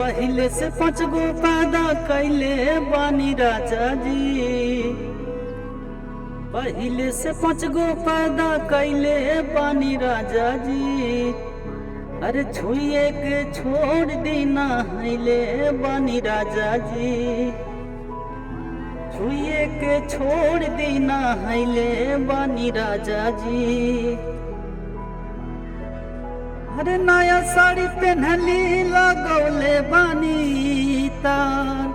पहले से 5 गो पैदा कैले बानी राजा जी। पहले से 5 गो पैदा कैले बानी राजा जी। अरे छुए के छोड़ दीना हैले बानी राजा जी। छुए के छोड़ दीना हैले बानी राजा जी। अरे नया साड़ी पहनली लगौले बानी तार।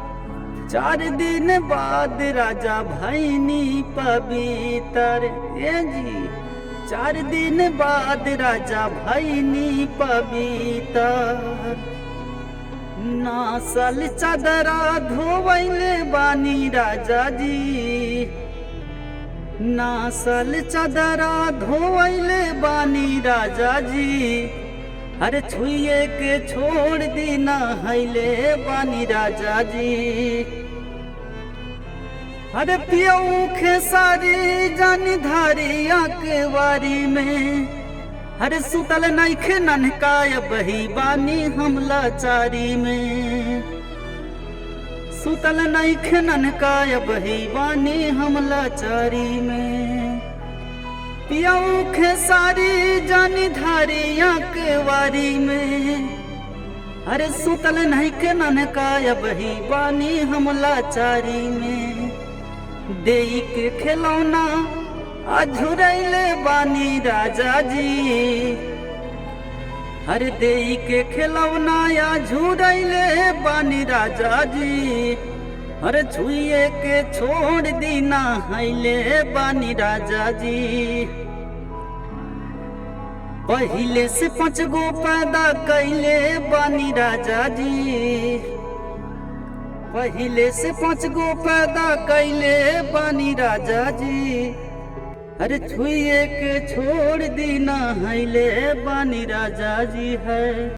4 दिन बाद राजा भैनी पवित्र। ए जी 4 दिन बाद राजा भैनी पवित्र। नासल चादरा धोवैले बानी राजा जी। नासल चादरा धोवैले बानी राजा जी। अरे छुए के छोड़ दीना हैले बानी राजा जी। अरे पियऊ खेसारी जानी धारी आंकवारी में। अरे सुतल नइखे ननकाय बही बानी हमला चारी में। सुतल नइखे ननकाय बही बानी हमला चारी में। पियऊ खेसारी जानी धारी आंकवारी में। अरे सुतल नइखे ननकाय बही बानी हमला चारी में। देई के खिलौना अझुरैले बानी राजा जी। अरे देई के खिलौना अझुरैले बानी राजा जी। अरे छुए के छोड़ दीना हैले बानी राजा जी। पहले से 5 गो पैदा कैले बानी राजा जी। पहले से 5 गो पैदा कैले बानी राजा जी। अरे छुए के छोड़ दीना हैले बानी राजा जी है।